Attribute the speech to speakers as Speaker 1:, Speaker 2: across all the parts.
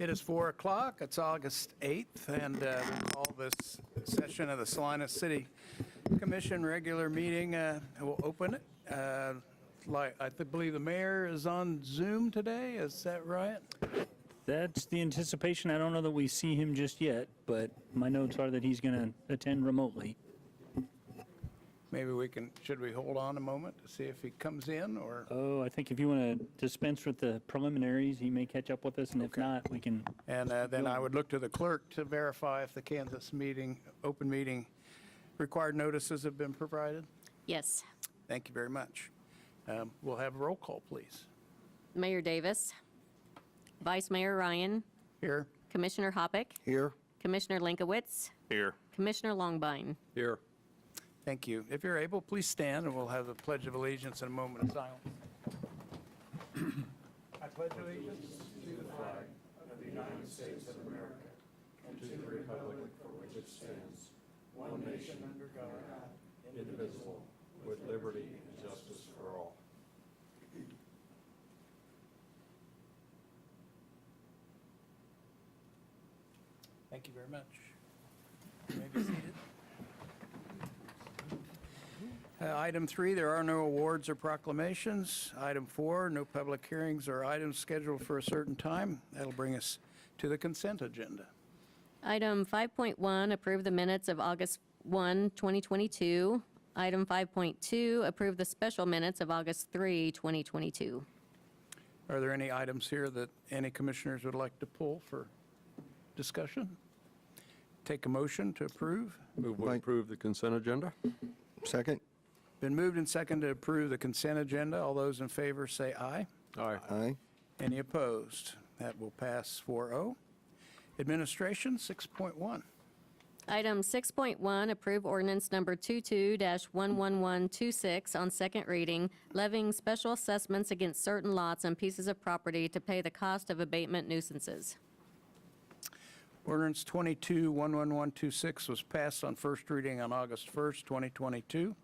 Speaker 1: It is 4 o'clock. It's August 8th, and we'll call this session of the Salina City Commission regular meeting. We'll open it. I believe the mayor is on Zoom today. Is that right?
Speaker 2: That's the anticipation. I don't know that we see him just yet, but my notes are that he's going to attend remotely.
Speaker 1: Maybe should we hold on a moment to see if he comes in, or?
Speaker 2: Oh, I think if you want to dispense with the preliminaries, he may catch up with us, and if not, we can.
Speaker 1: And then I would look to the clerk to verify if the Kansas open meeting required notices have been provided.
Speaker 3: Yes.
Speaker 1: Thank you very much. We'll have a roll call, please.
Speaker 3: Mayor Davis, Vice Mayor Ryan,
Speaker 1: Here.
Speaker 3: Commissioner Hoppick,
Speaker 4: Here.
Speaker 3: Commissioner Linkowitz,
Speaker 4: Here.
Speaker 3: Commissioner Longbine.
Speaker 4: Here.
Speaker 1: Thank you. If you're able, please stand, and we'll have the Pledge of Allegiance in a moment of silence. I pledge allegiance to the flag of the United States of America and to the republic for which it stands, one nation under God, indivisible, with liberty and justice for all. Thank you very much. You may be seated. Item 3, there are no awards or proclamations. Item 4, no public hearings or items scheduled for a certain time. That'll bring us to the consent agenda.
Speaker 3: Item 5.1, approve the minutes of August 1, 2022. Item 5.2, approve the special minutes of August 3, 2022.
Speaker 1: Are there any items here that any commissioners would like to pull for discussion? Take a motion to approve.
Speaker 4: Move to approve the consent agenda. Second.
Speaker 1: Been moved and seconded to approve the consent agenda. All those in favor say aye.
Speaker 4: Aye.
Speaker 5: Aye.
Speaker 1: Any opposed? That will pass 4-0. Administration 6.1.
Speaker 3: Item 6.1, approve ordinance number 22-11126 on second reading, levying special assessments against certain lots and pieces of property to pay the cost of abatement nuisances.
Speaker 1: Ordinance 22-11126 was passed on first reading on August 1st, 2022.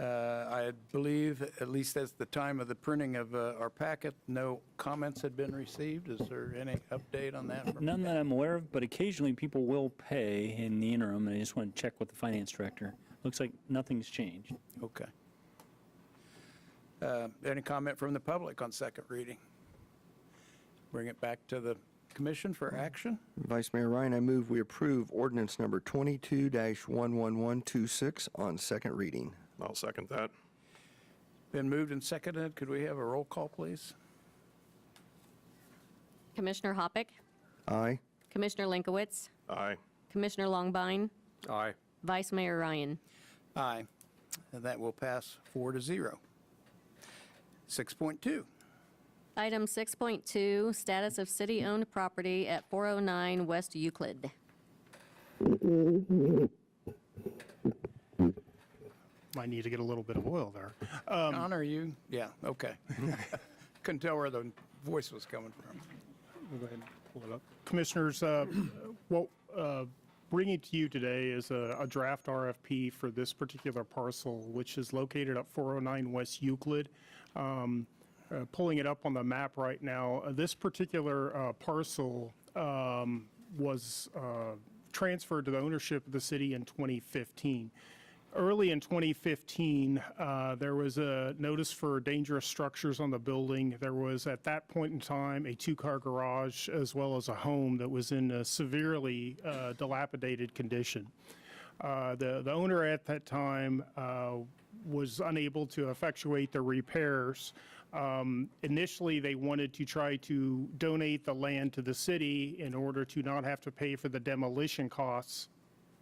Speaker 1: I believe, at least at the time of the printing of our packet, no comments had been received. Is there any update on that?
Speaker 2: None that I'm aware of, but occasionally people will pay in the interim, and I just want to check with the finance director. Looks like nothing's changed.
Speaker 1: Okay. Any comment from the public on second reading? Bring it back to the commission for action.
Speaker 5: Vice Mayor Ryan, I move we approve ordinance number 22-11126 on second reading.
Speaker 4: I'll second that.
Speaker 1: Been moved and seconded. Could we have a roll call, please?
Speaker 3: Commissioner Hoppick,
Speaker 5: Aye.
Speaker 3: Commissioner Linkowitz,
Speaker 4: Aye.
Speaker 3: Commissioner Longbine,
Speaker 4: Aye.
Speaker 3: Vice Mayor Ryan.
Speaker 1: Aye. And that will pass 4-0. 6.2.
Speaker 3: Item 6.2, status of city-owned property at 409 West Euclid.
Speaker 6: Might need to get a little bit of oil there.
Speaker 1: John, are you? Yeah, okay. Couldn't tell where the voice was coming from.
Speaker 6: We'll go ahead and pull it up. Commissioners, bringing to you today is a draft RFP for this particular parcel, which is located at 409 West Euclid. Pulling it up on the map right now, this particular parcel was transferred to the ownership of the city in 2015. Early in 2015, there was a notice for dangerous structures on the building. There was, at that point in time, a two-car garage as well as a home that was in a severely dilapidated condition. The owner at that time was unable to effectuate the repairs. Initially, they wanted to try to donate the land to the city in order to not have to pay for the demolition costs.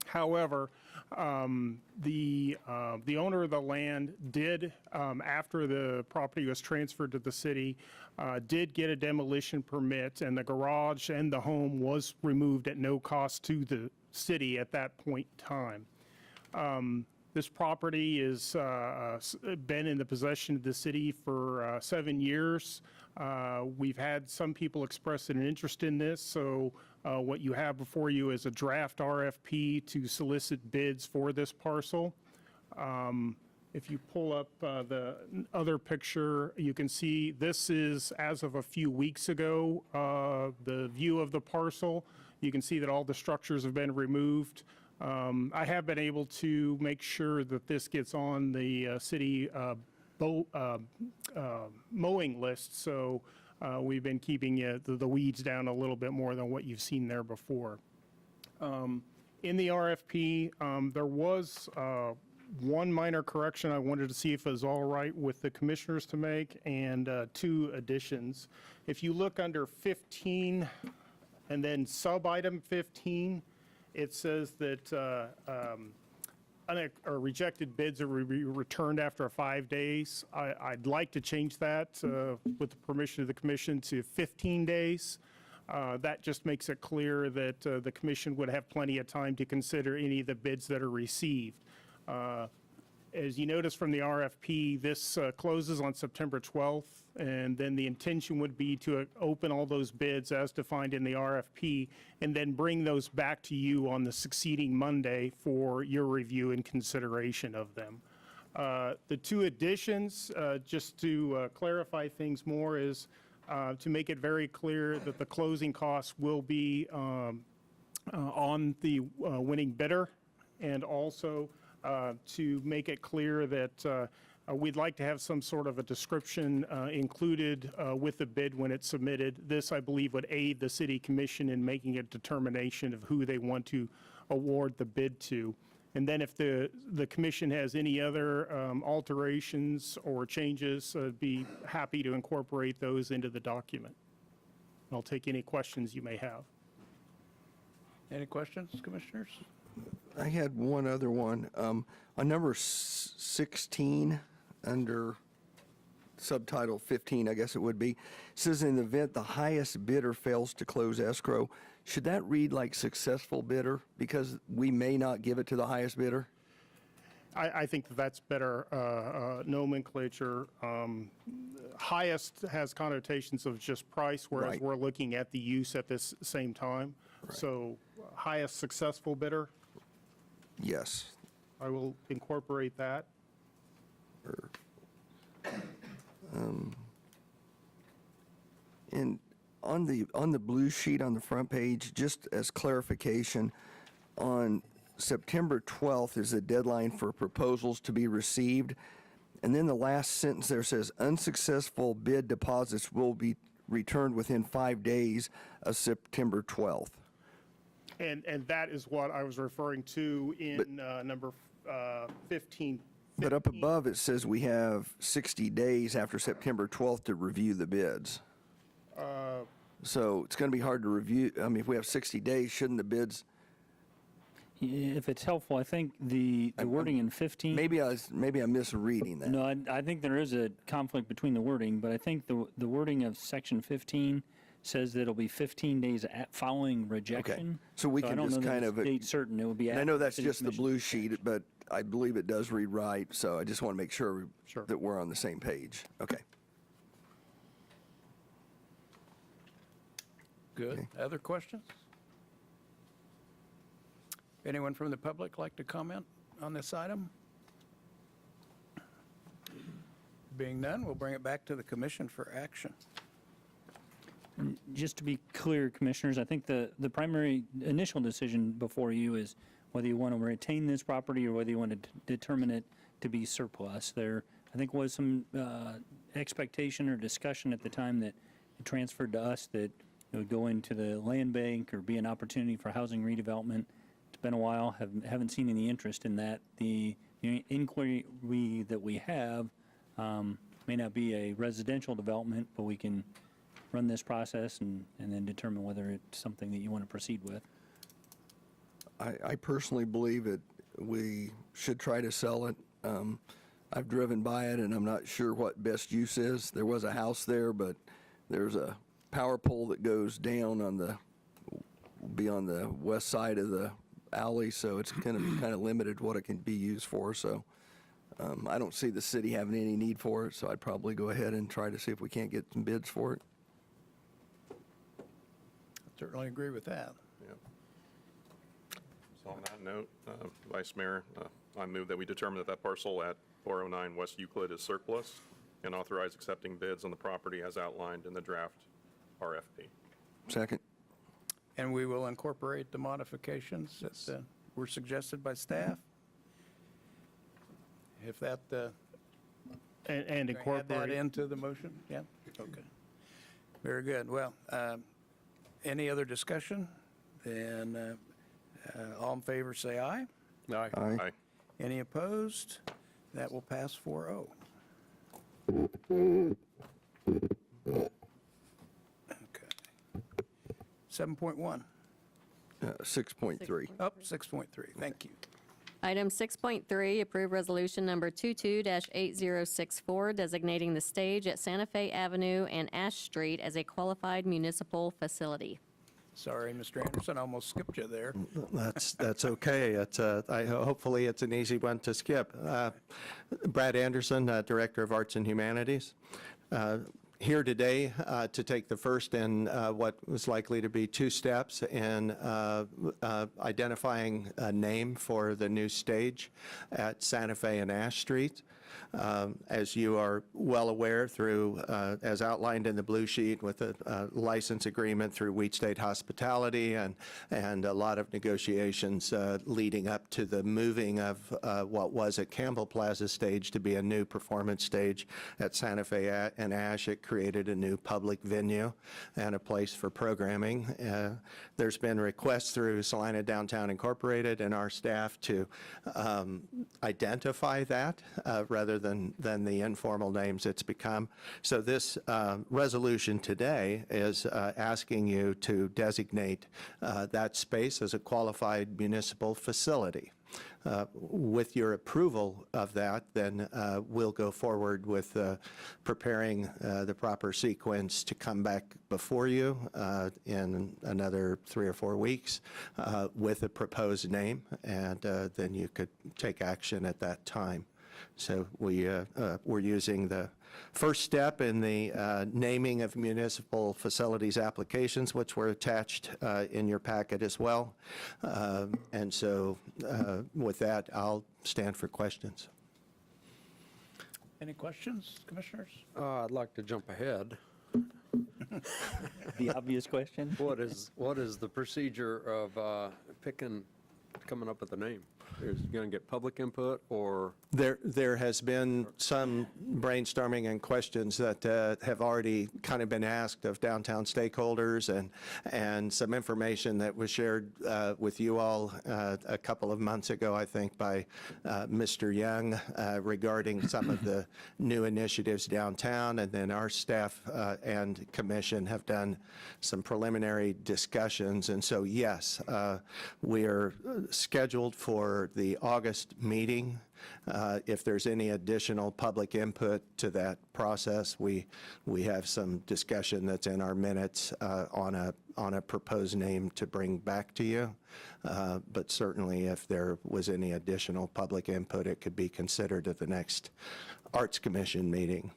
Speaker 6: However, the owner of the land did, after the property was transferred to the city, did get a demolition permit, and the garage and the home was removed at no cost to the city at that point in time. This property has been in the possession of the city for 7 years. We've had some people express an interest in this, so what you have before you is a draft RFP to solicit bids for this parcel. If you pull up the other picture, you can see this is, as of a few weeks ago, the view of the parcel. You can see that all the structures have been removed. I have been able to make sure that this gets on the city mowing list, so we've been keeping the weeds down a little bit more than what you've seen there before. In the RFP, there was one minor correction I wanted to see if it was all right with the commissioners to make, and 2 additions. If you look under 15 and then sub-item 15, it says that rejected bids are returned after 5 days. I'd like to change that with the permission of the commission to 15 days. That just makes it clear that the commission would have plenty of time to consider any of the bids that are received. As you notice from the RFP, this closes on September 12th, and then the intention would be to open all those bids as defined in the RFP, and then bring those back to you on the succeeding Monday for your review and consideration of them. The 2 additions, just to clarify things more, is to make it very clear that the closing costs will be on the winning bidder, and also to make it clear that we'd like to have some sort of a description included with the bid when it's submitted. This, I believe, would aid the city commission in making a determination of who they want to award the bid to. And then if the commission has any other alterations or changes, I'd be happy to incorporate those into the document. I'll take any questions you may have.
Speaker 1: Any questions, commissioners?
Speaker 5: I had one other one. On number 16, under subtitle 15, I guess it would be, it says in the event the highest bidder fails to close escrow. Should that read like successful bidder? Because we may not give it to the highest bidder?
Speaker 6: I think that's better nomenclature. Highest has connotations of just price, whereas
Speaker 5: Right.
Speaker 6: we're looking at the use at this same time. So highest successful bidder,
Speaker 5: Yes.
Speaker 6: I will incorporate that.
Speaker 5: And on the blue sheet on the front page, just as clarification, on September 12th is the deadline for proposals to be received. And then the last sentence there says unsuccessful bid deposits will be returned within 5 days of September 12th.
Speaker 6: And that is what I was referring to in number 15.
Speaker 5: But up above it says we have 60 days after September 12th to review the bids. So it's going to be hard to review. I mean, if we have 60 days, shouldn't the bids?
Speaker 2: If it's helpful, I think the wording in 15.
Speaker 5: Maybe I'm misreading that.
Speaker 2: No, I think there is a conflict between the wording, but I think the wording of section 15 says that it'll be 15 days following rejection.
Speaker 5: So we can just kind of.
Speaker 2: Date certain, it would be.
Speaker 5: And I know that's
Speaker 2: city
Speaker 5: just the
Speaker 2: commission
Speaker 5: blue
Speaker 2: discretion.
Speaker 5: sheet, but I believe it does read right, so I just want to make sure
Speaker 6: Sure.
Speaker 5: that we're on the same page. Okay.
Speaker 1: Good. Other questions? Anyone from the public like to comment on this item? Being none, we'll bring it back to the commission for action.
Speaker 2: Just to be clear, Commissioners, I think the primary initial decision before you is whether you want to retain this property or whether you want to determine it to be surplus. There, I think, was some expectation or discussion at the time that it transferred to us that it would go into the land bank or be an opportunity for housing redevelopment. It's been a while, haven't seen any interest in that. The inquiry that we have may not be a residential development, but we can run this process and then determine whether it's something that you want to proceed with.
Speaker 5: I personally believe that we should try to sell it. I've driven by it, and I'm not sure what best use is. There was a house there, but there's a power pole that goes down on the west side of the alley, so it's kind of limited what it can be used for. So I don't see the city having any need for it, so I'd probably go ahead and try to see if we can't get some bids for it.
Speaker 1: Certainly agree with that.
Speaker 4: So on that note, Vice Mayor, I move that we determine that parcel at 409 West Euclid as surplus, and authorize accepting bids on the property as outlined in the draft RFP.
Speaker 5: Second.
Speaker 1: And we will incorporate the modifications that were suggested by staff. If that,
Speaker 6: And
Speaker 1: add that
Speaker 6: incorporate,
Speaker 1: into the motion? Yeah, okay. Very good. Well, any other discussion? Then all in favor, say aye.
Speaker 4: Aye.
Speaker 5: Aye.
Speaker 1: Any opposed? That will pass 4-0. Okay. 7.1,
Speaker 5: 6.3.
Speaker 1: up 6.3, thank you.
Speaker 3: Item 6.3, approve resolution number 22-8064, designating the stage at Santa Fe Avenue and Ash Street as a qualified municipal facility.
Speaker 1: Sorry, Mr. Anderson, I almost skipped you there.
Speaker 7: That's okay. Hopefully it's an easy one to skip. Brad Anderson, Director of Arts and Humanities. Here today to take the first in what was likely to be 2 steps in identifying a name for the new stage at Santa Fe and Ash Street. As you are well aware, through, as outlined in the blue sheet, with a license agreement through Wheat State Hospitality and a lot of negotiations leading up to the moving of what was at Campbell Plaza stage to be a new performance stage at Santa Fe and Ash. It created a new public venue and a place for programming. There's been requests through Salina Downtown Incorporated and our staff to identify that rather than the informal names it's become. So this resolution today is asking you to designate that space as a qualified municipal facility. With your approval of that, then we'll go forward with preparing the proper sequence to come back before you in another 3 or 4 weeks with a proposed name, and then you could take action at that time. So we're using the first step in the naming of municipal facilities applications, which were attached in your packet as well. And so with that, I'll stand for questions.
Speaker 1: Any questions, commissioners?
Speaker 4: I'd like to jump ahead.
Speaker 2: The obvious question?
Speaker 4: What is the procedure of coming up with a name? Is it going to get public input, or?
Speaker 7: There has been some brainstorming and questions that have already kind of been asked of downtown stakeholders, and some information that was shared with you all a couple of months ago, I think, by Mr. Young regarding some of the new initiatives downtown. And then our staff and commission have done some preliminary discussions. And so, yes, we are scheduled for the August meeting. If there's any additional public input to that process, we have some discussion that's in our minutes on a proposed name to bring back to you. But certainly, if there was any additional public input, it could be considered at the next Arts Commission meeting.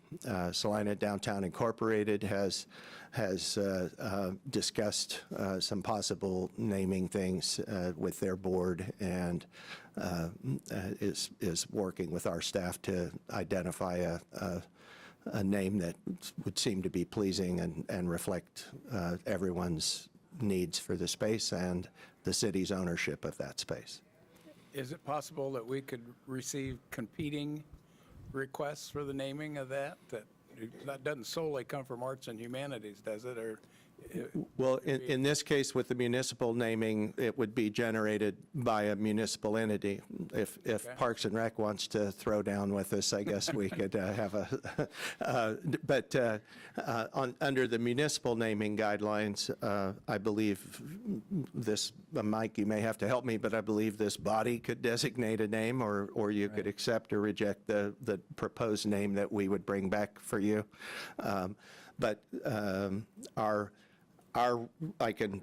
Speaker 7: Salina Downtown Incorporated has discussed some possible naming things with their board, and is working with our staff to identify a name that would seem to be pleasing and reflect everyone's needs for the space and the city's ownership of that space.
Speaker 1: Is it possible that we could receive competing requests for the naming of that? That doesn't solely come from Arts and Humanities, does it? Or
Speaker 7: Well, in this case, with the municipal naming, it would be generated by a municipal entity. If
Speaker 1: Okay.
Speaker 7: Parks and Rec wants to throw down with us, I guess we could have under the municipal naming guidelines, I believe this, Mike, you may have to help me, but I believe this body could designate a name, or you could accept or reject the proposed name that we would bring back for you. But I can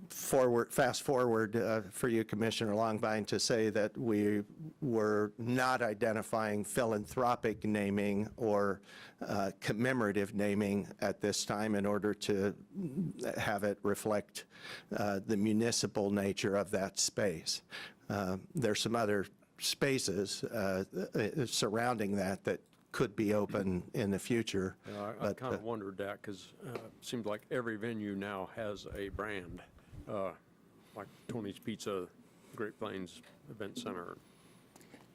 Speaker 7: fast forward for you, Commissioner Longbine, to say that we were not identifying philanthropic naming or commemorative naming at this time in order to have it reflect the municipal nature of that space. There's some other spaces surrounding that that could be open in the future.
Speaker 4: I
Speaker 7: But,
Speaker 4: kind of wondered that because it seems like every venue now has a brand, like Tony's Pizza, Great Plains Event Center.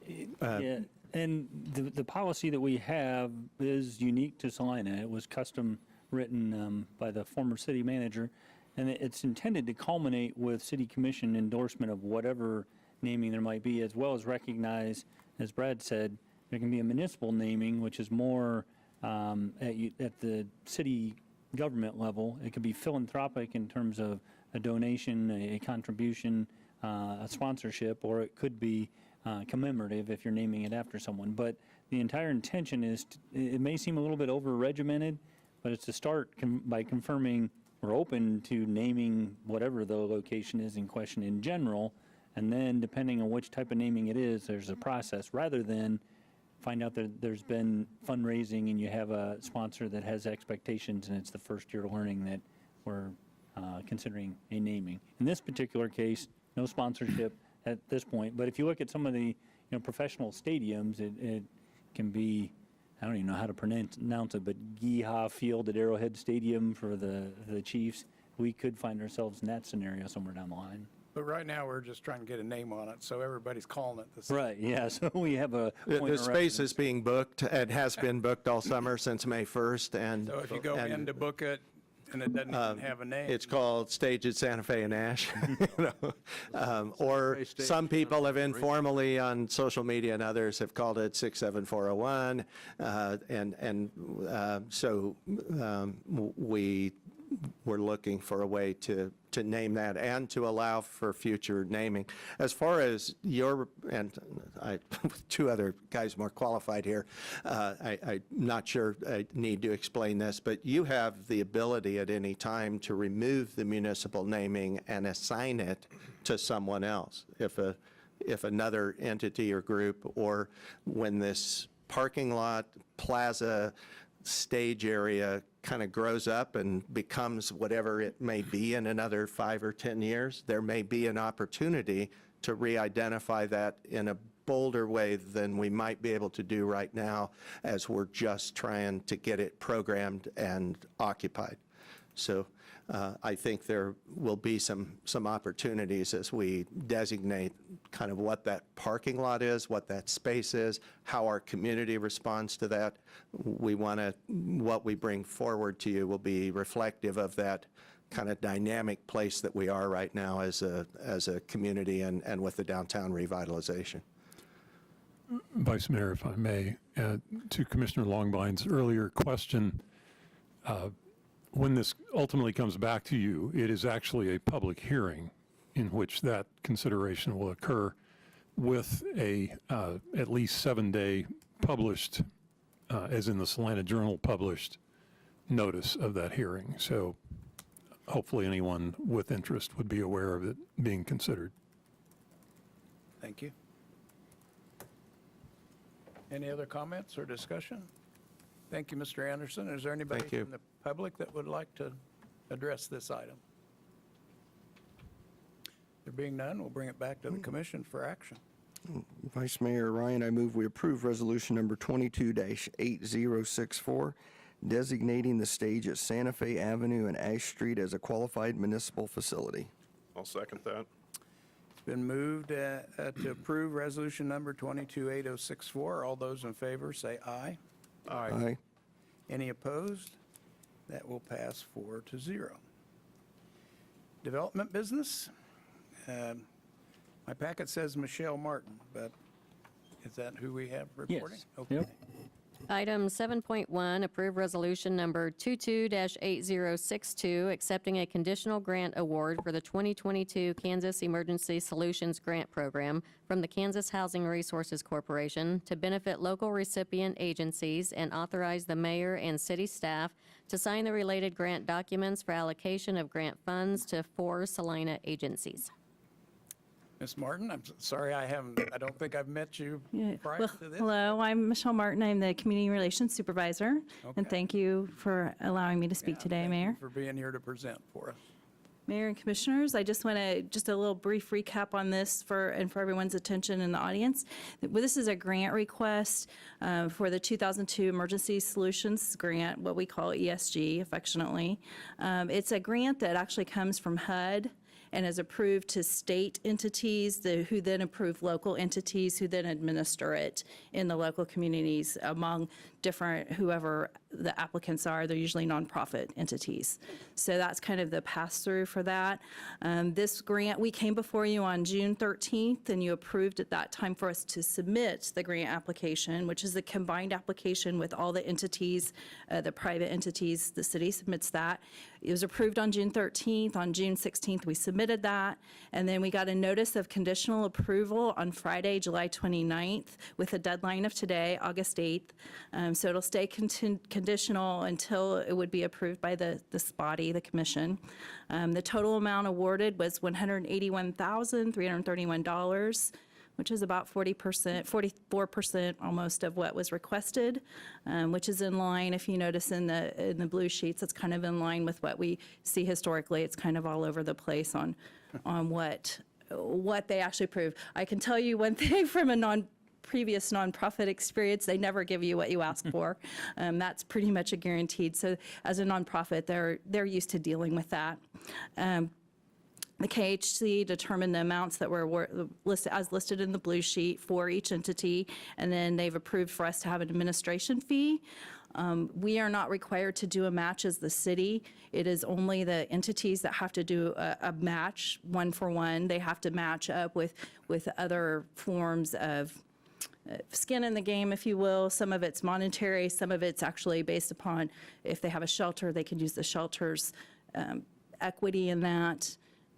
Speaker 2: Yeah, and the policy that we have is unique to Salina. It was custom written by the former city manager, and it's intended to culminate with city commission endorsement of whatever naming there might be, as well as recognize, as Brad said, there can be a municipal naming, which is more at the city government level. It could be philanthropic in terms of a donation, a contribution, a sponsorship, or it could be commemorative if you're naming it after someone. But the entire intention is, it may seem a little bit over-regimented, but it's to start by confirming we're open to naming whatever the location is in question in general, and then depending on which type of naming it is, there's a process, rather than find out that there's been fundraising and you have a sponsor that has expectations and it's the first year learning that we're considering a naming. In this particular case, no sponsorship at this point, but if you look at some of the professional stadiums, it can be, I don't even know how to pronounce it, but Geehaw Field at Arrowhead Stadium for the Chiefs. We could find ourselves in that scenario somewhere down the line.
Speaker 1: But right now, we're just trying to get a name on it, so everybody's calling it the same.
Speaker 2: Right, yeah, so we have a
Speaker 7: The
Speaker 2: point of
Speaker 7: space
Speaker 2: reference.
Speaker 7: is being booked and has been booked all summer since May 1st. And
Speaker 1: So if you go
Speaker 7: and,
Speaker 1: in to book it, and it doesn't even have a name.
Speaker 7: It's called Stage at Santa Fe and Ash. Or some people have informally on social media and others have called it 67401. So we're looking for a way to name that and to allow for future naming. As far as your, and I, two other guys more qualified here, I'm not sure I need to explain this, but you have the ability at any time to remove the municipal naming and assign it to someone else. If another entity or group, or when this parking lot, plaza, stage area kind of grows up and becomes whatever it may be in another 5 or 10 years, there may be an opportunity to re-identify that in a bolder way than we might be able to do right now, as we're just trying to get it programmed and occupied. So I think there will be some opportunities as we designate kind of what that parking lot is, what that space is, how our community responds to that. What we bring forward to you will be reflective of that kind of dynamic place that we are right now as a community and with the downtown revitalization.
Speaker 8: Vice Mayor, if I may, to Commissioner Longbind's earlier question, when this ultimately comes back to you, it is actually a public hearing in which that consideration will occur with a at least 7-day published, as in the Salina Journal published, notice of that hearing. So hopefully anyone with interest would be aware of it being considered.
Speaker 1: Thank you. Any other comments or discussion? Thank you, Mr. Anderson. Is there anybody
Speaker 7: Thank you.
Speaker 1: from the public that would like to address this item? There being none, we'll bring it back to the commission for action.
Speaker 5: Vice Mayor Ryan, I move we approve resolution number 22-8064, designating the stage at Santa Fe Avenue and Ash Street as a qualified municipal facility.
Speaker 9: I'll second that.
Speaker 1: It's been moved to approve resolution number 22-8064. All those in favor say aye.
Speaker 5: Aye.
Speaker 1: Any opposed? That will pass 4-0. Development business. My packet says Michelle Martin, but is that who we have reporting?
Speaker 2: Yes.
Speaker 1: Okay.
Speaker 2: Yep.
Speaker 3: Item 7.1, approve resolution number 22-8062, accepting a conditional grant award for the 2022 Kansas Emergency Solutions Grant Program from the Kansas Housing Resources Corporation to benefit local recipient agencies, and authorize the mayor and city staff to sign the related grant documents for allocation of grant funds to 4 Salina agencies.
Speaker 1: Ms. Martin, I'm sorry I don't think I've met you prior
Speaker 10: Well,
Speaker 1: to this.
Speaker 10: hello, I'm Michelle Martin. I'm the Community Relations Supervisor.
Speaker 1: Okay.
Speaker 10: And thank you for allowing me to speak
Speaker 1: Yeah,
Speaker 10: today,
Speaker 1: thank you
Speaker 10: Mayor.
Speaker 1: for being here to present for us.
Speaker 10: Mayor and Commissioners, I just want to, just a little brief recap on this for everyone's attention in the audience. This is a grant request for the 2002 Emergency Solutions Grant, what we call ESG affectionately. It's a grant that actually comes from HUD and is approved to state entities who then approve local entities who then administer it in the local communities among different, whoever the applicants are. They're usually nonprofit entities. So that's kind of the pass-through for that. This grant, we came before you on June 13th, and you approved at that time for us to submit the grant application, which is a combined application with all the entities, the private entities. The city submits that. It was approved on June 13th. On June 16th, we submitted that, and then we got a notice of conditional approval on Friday, July 29th, with a deadline of today, August 8th. So it'll stay conditional until it would be approved by the body, the commission. The total amount awarded was $181,331, which is about 44% almost of what was requested, which is in line, if you notice in the blue sheets, it's kind of in line with what we see historically. It's kind of all over the place on what they actually approve. I can tell you one thing from a previous nonprofit experience, they never give you what you ask for. That's pretty much a guaranteed. So as a nonprofit, they're used to dealing with that. The KHC determined the amounts that were listed as listed in the blue sheet for each entity, and then they've approved for us to have an administration fee. We are not required to do a match as the city. It is only the entities that have to do a match, one for one. They have to match up with other forms of skin in the game, if you will. Some of it's monetary, some of it's actually based upon if they have a shelter, they can use the shelter's equity in that.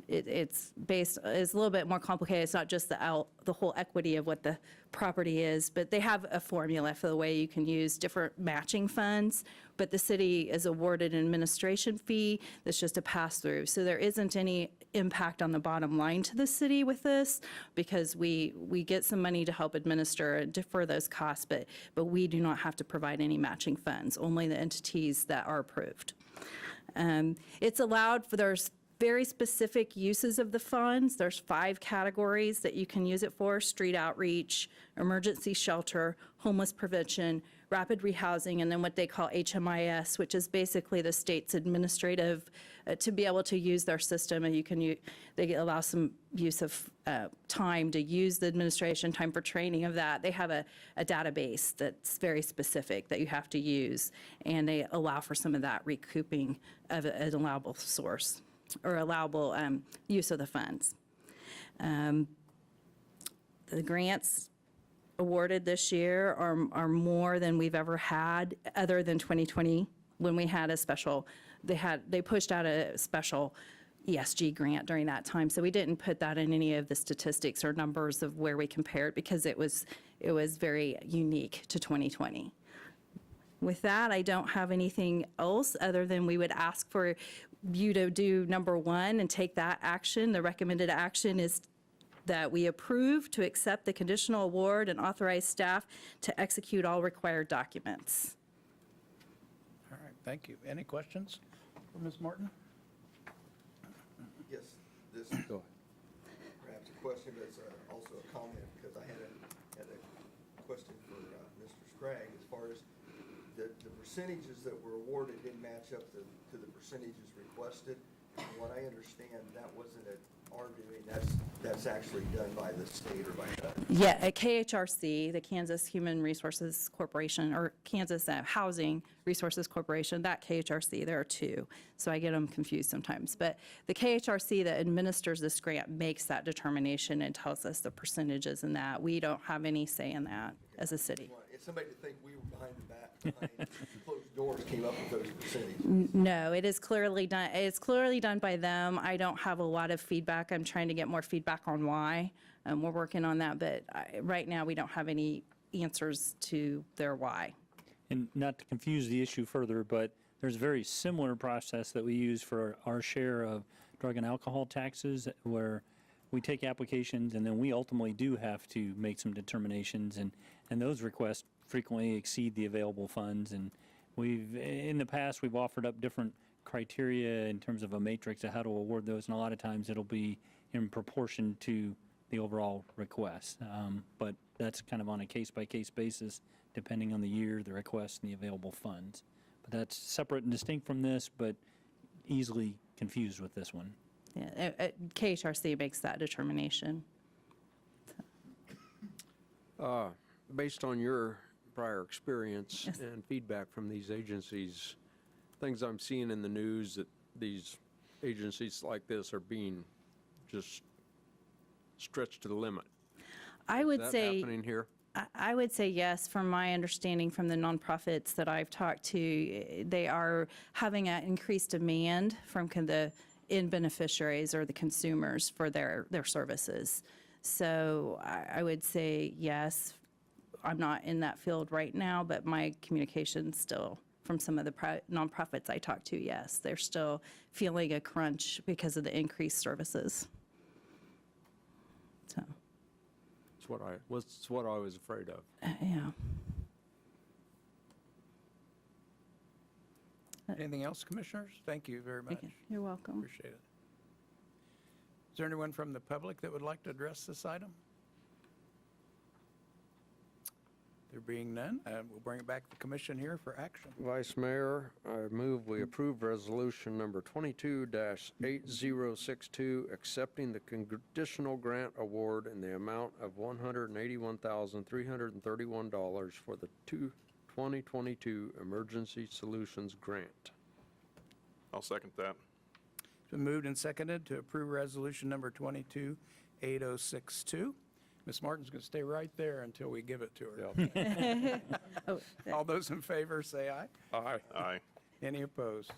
Speaker 10: It's a little bit more complicated. It's not just the whole equity of what the property is, but they have a formula for the way you can use different matching funds, but the city is awarded an administration fee that's just a pass-through. So there isn't any impact on the bottom line to the city with this, because we get some money to help administer and defer those costs, but we do not have to provide any matching funds, only the entities that are approved. It's allowed for, there's very specific uses of the funds. There's 5 categories that you can use it for: street outreach, emergency shelter, homeless prevention, rapid rehousing, and then what they call HMIS, which is basically the state's administrative, to be able to use their system, and they allow some use of time to use the administration, time for training of that. They have a database that's very specific that you have to use, and they allow for some of that recouping of an allowable source or allowable use of the funds. The grants awarded this year are more than we've ever had, other than 2020, when we had a special, they pushed out a special ESG grant during that time. So we didn't put that in any of the statistics or numbers of where we compared, because it was very unique to 2020. With that, I don't have anything else other than we would ask for you to do number 1 and take that action. The recommended action is that we approve to accept the conditional award and authorize staff to execute all required documents.
Speaker 1: All right, thank you. Any questions for Ms. Martin?
Speaker 5: Yes, this is perhaps a question, but it's also a comment, because I had a question for Mr. Scragg, as far as the percentages that were awarded didn't match up to the percentages requested. From what I understand, that wasn't at our doing, that's actually done by the state or by HUD.
Speaker 10: Yeah, at KHRC, the Kansas Human Resources Corporation, or Kansas Housing Resources Corporation, that KHRC, there are 2, so I get them confused sometimes. But the KHRC that administers this grant makes that determination and tells us the percentages in that. We don't have any say in that as a city.
Speaker 5: It's somebody to think we were behind the back, behind closed doors, came up with those percentages.
Speaker 10: No, it is clearly done. It's clearly done by them. I don't have a lot of feedback. I'm trying to get more feedback on why. We're working on that, but right now we don't have any answers to their why.
Speaker 2: And not to confuse the issue further, but there's a very similar process that we use for our share of drug and alcohol taxes, where we take applications and then we ultimately do have to make some determinations, and those requests frequently exceed the available funds. And in the past, we've offered up different criteria in terms of a matrix of how to award those, and a lot of times it'll be in proportion to the overall request. But that's kind of on a case-by-case basis, depending on the year, the request, and the available funds. But that's separate and distinct from this, but easily confused with this one.
Speaker 10: Yeah, KHRC makes that determination.
Speaker 4: Based on your prior experience
Speaker 10: Yes.
Speaker 4: and feedback from these agencies, things I'm seeing in the news that these agencies like this are being just stretched to the limit.
Speaker 10: I would
Speaker 4: Is that
Speaker 10: say.
Speaker 4: happening here?
Speaker 10: I would say yes, from my understanding from the nonprofits that I've talked to, they are having an increased demand from the end beneficiaries or the consumers for their services. So I would say yes. I'm not in that field right now, but my communication still from some of the nonprofits I talk to, yes, they're still feeling a crunch because of the increased services. So,
Speaker 4: It's what I was afraid of.
Speaker 10: yeah.
Speaker 1: Anything else, Commissioners? Thank you very much.
Speaker 10: You're welcome.
Speaker 1: Appreciate it. Is there anyone from the public that would like to address this item? There being none, we'll bring it back to the commission here for action.
Speaker 4: Vice Mayor, I move we approve resolution number 22-8062, accepting the conditional grant award in the amount of $181,331 for the 2022 Emergency Solutions Grant.
Speaker 9: I'll second that.
Speaker 1: It's been moved and seconded to approve resolution number 22-8062. Ms. Martin's going to stay right there until we give it to her. All those in favor, say aye.
Speaker 4: Aye.
Speaker 9: Aye.
Speaker 1: Any opposed?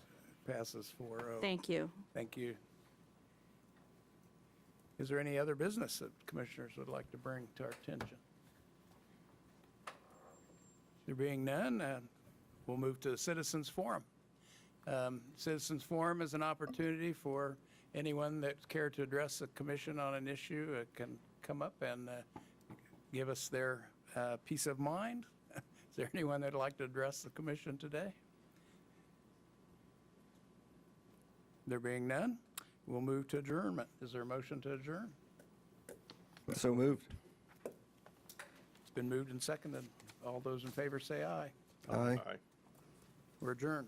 Speaker 1: Passes 4-0.
Speaker 10: Thank you.
Speaker 1: Thank you. Is there any other business that commissioners would like to bring to our attention? There being none, we'll move to the Citizens Forum. Citizens Forum is an opportunity for anyone that care to address the commission on an issue can come up and give us their peace of mind. Is there anyone that would like to address the commission today? There being none, we'll move to adjournment. Is there a motion to adjourn?
Speaker 5: So moved.
Speaker 1: It's been moved and seconded. All those in favor say aye.
Speaker 5: Aye.
Speaker 9: Aye.
Speaker 1: We're adjourned.